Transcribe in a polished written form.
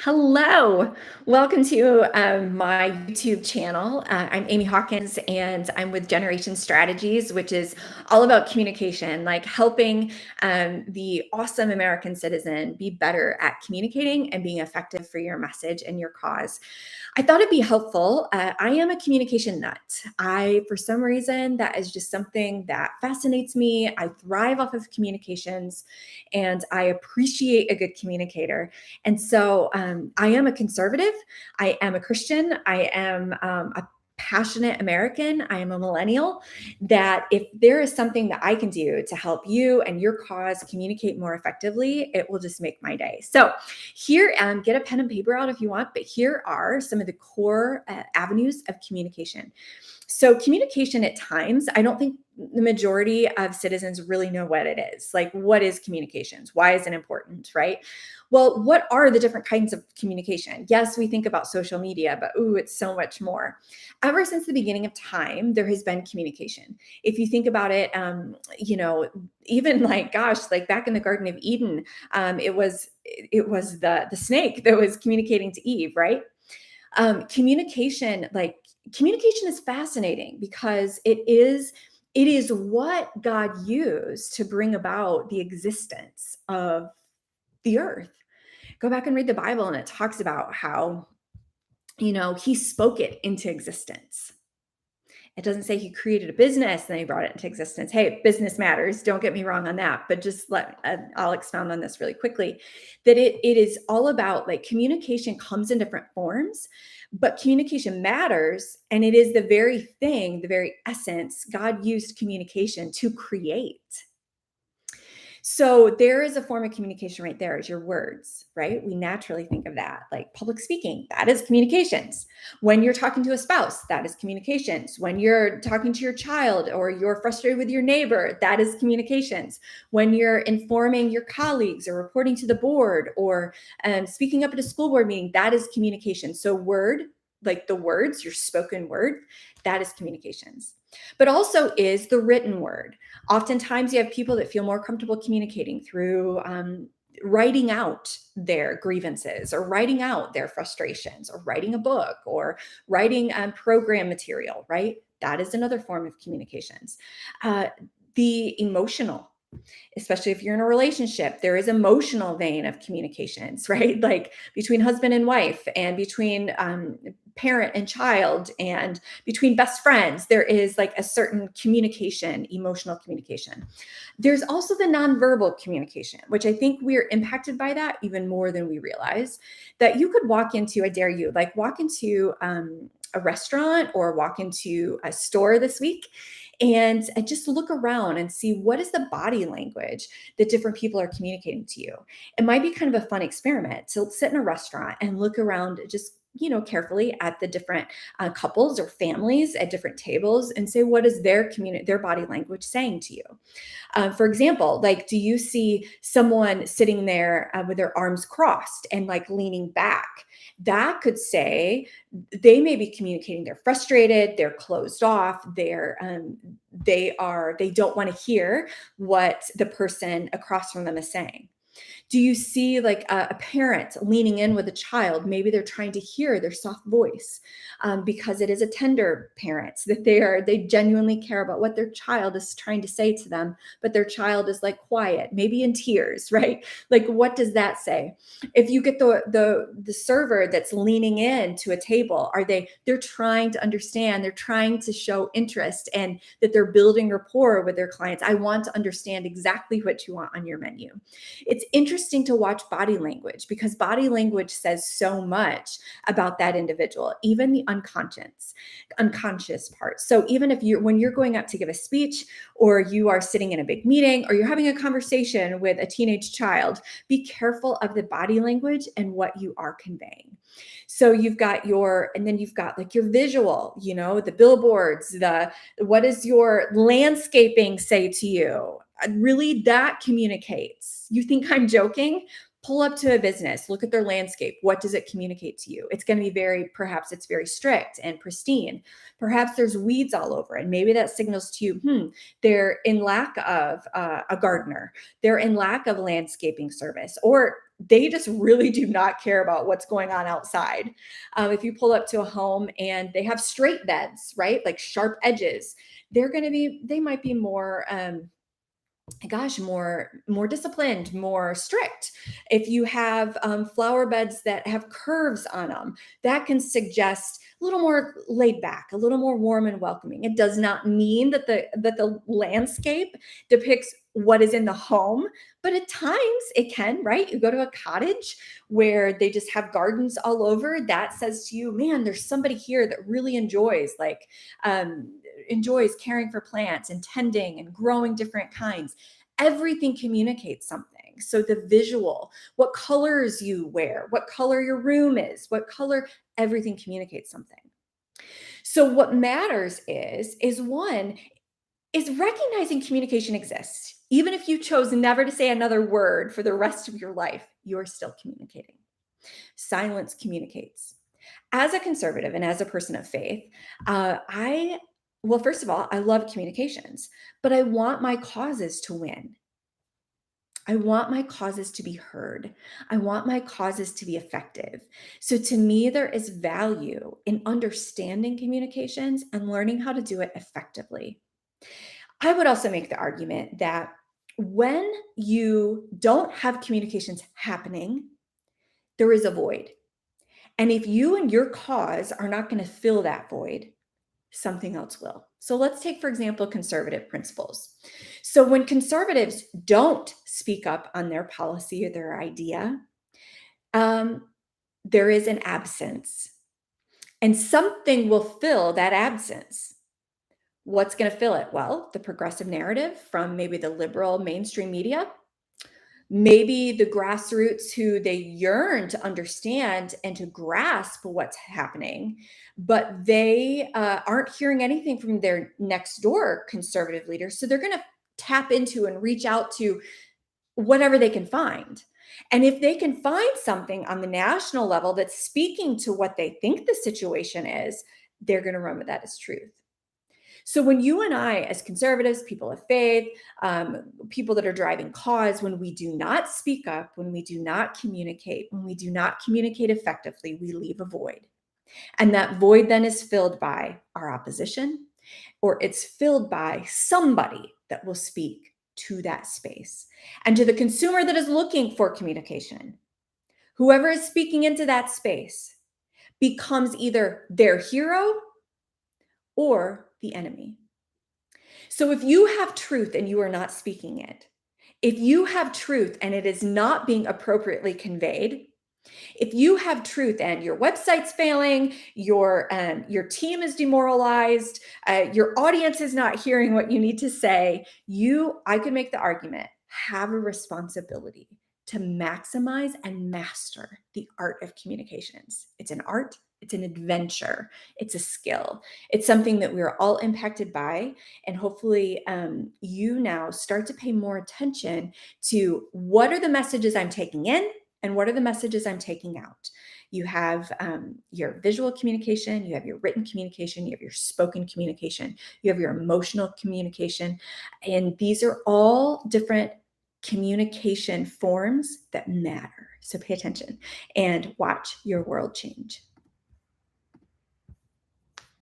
Hello, welcome to my YouTube channel. I'm Amy Hawkins and I'm with Generation Strategies, which is all about communication, like helping the awesome American citizen be better at communicating and being effective for your message and your cause. I thought it'd be helpful. I am a communication nut. For some reason, that is just something that fascinates me. I thrive off of communications and I appreciate a good communicator. And so I am a conservative. I am a Christian. I am a passionate American. I am a millennial. That if there is something that I can do to help you and your cause communicate more effectively, it will just make my day. So, here, get a pen and paper out if you want, but here are some of the core avenues of communication. So, communication at times, I don't think the majority of citizens really know what it is. Like, what is communications? Why is it important, right? Well, what are the different kinds of communication? Yes, we think about social media, but ooh, it's so much more. Ever since the beginning of time, there has been communication. If you think about it, even like gosh, like back in the Garden of Eden, it was the snake that was communicating to Eve, right? Communication is fascinating because it is what God used to bring about the existence of the earth. Go back and read the Bible, and it talks about how, he spoke it into existence. It doesn't say he created a business and then he brought it into existence. Hey, business matters. Don't get me wrong on that. But I'll expound on this really quickly. That it is all about like communication comes in different forms, but communication matters. And it is the very thing, the very essence God used communication to create. So there is a form of communication right there is your words, right? We naturally think of that like public speaking, that is communications. When you're talking to a spouse, that is communications. When you're talking to your child or you're frustrated with your neighbor, that is communications. When you're informing your colleagues or reporting to the board or speaking up at a school board meeting, that is communication. So like the words, your spoken word, that is communications. But also is the written word. Oftentimes, you have people that feel more comfortable communicating through writing out their grievances or writing out their frustrations or writing a book or writing program material, right? That is another form of communications. Uh, the emotional, especially if you're in a relationship, there is emotional vein of communications, right? Like between husband and wife and between parent and child and between best friends, there is like a certain communication, emotional communication. There's also the nonverbal communication, which I think we're impacted by that even more than we realize. That you could walk into, I dare you, like walk into a restaurant or walk into a store this week and just look around and see what is the body language that different people are communicating to you. It might be kind of a fun experiment to sit in a restaurant and look around just carefully at the different couples or families at different tables and say what is their body language saying to you. For example, like, do you see someone sitting there with their arms crossed and like leaning back? That could say they may be communicating they're frustrated, they're closed off, they don't want to hear what the person across from them is saying. Do you see like a parent leaning in with a child? Maybe they're trying to hear their soft voice because it is a tender parent that they genuinely care about what their child is trying to say to them, but their child is like quiet, maybe in tears, right? Like, what does that say? If you get the server that's leaning in to a table, they're trying to understand, they're trying to show interest and that they're building rapport with their clients. I want to understand exactly what you want on your menu. It's interesting to watch body language because body language says so much about that individual, even the unconscious part. So even if when you're going up to give a speech or you are sitting in a big meeting or you're having a conversation with a teenage child, be careful of the body language and what you are conveying. So you've got like your visual, the billboards, what does your landscaping say to you? Really, that communicates. You think I'm joking? Pull up to a business, look at their landscape. What does it communicate to you? It's going to be perhaps it's very strict and pristine. Perhaps there's weeds all over, and maybe that signals to you, they're in lack of a gardener. They're in lack of landscaping service, or They just really do not care about what's going on outside. If you pull up to a home and they have straight beds, right? Like sharp edges, they might be more, more disciplined, more strict. If you have flower beds that have curves on them, that can suggest a little more laid back, a little more warm and welcoming. It does not mean that the landscape depicts what is in the home, but at times it can, right? You go to a cottage where they just have gardens all over, that says to you, man, there's somebody here that really um, enjoys caring for plants and tending and growing different kinds. Everything communicates something. So the visual, what colors you wear, what color your room is, what color, everything communicates something. So what matters is one, is recognizing communication exists. Even if you chose never to say another word for the rest of your life, you're still communicating. Silence communicates. As a conservative and as a person of faith, well, first of all, I love communications, but I want my causes to win. I want my causes to be heard. I want my causes to be effective. So to me, there is value in understanding communications and learning how to do it effectively. I would also make the argument that when you don't have communications happening, there is a void. And if you and your cause are not going to fill that void, something else will. So let's take, for example, conservative principles. So when conservatives don't speak up on their policy or their idea, um, there is an absence, and something will fill that absence. What's going to fill it? Well, the progressive narrative from maybe the liberal mainstream media, maybe the grassroots who they yearn to understand and to grasp what's happening, but they aren't hearing anything from their next door conservative leaders. So they're going to tap into and reach out to whatever they can find. And if they can find something on the national level that's speaking to what they think the situation is, they're going to run with that as truth. So when you and I, as conservatives, people of faith, people that are driving cause, when we do not speak up, when we do not communicate, when we do not communicate effectively, we leave a void. And that void then is filled by our opposition, or it's filled by somebody that will speak to that space. And to the consumer that is looking for communication, whoever is speaking into that space becomes either their hero or the enemy. So if you have truth and you are not speaking it, if you have truth and it is not being appropriately conveyed, if you have truth and your website's failing, your team is demoralized, your audience is not hearing what you need to say, I could make the argument, have a responsibility to maximize and master the art of communications. It's an art, it's an adventure, it's a skill. It's something that we're all impacted by. And hopefully, you now start to pay more attention to what are the messages I'm taking in and what are the messages I'm taking out. You have your visual communication, you have your written communication, you have your spoken communication, you have your emotional communication. And these are all different communication forms that matter. So pay attention and watch your world change.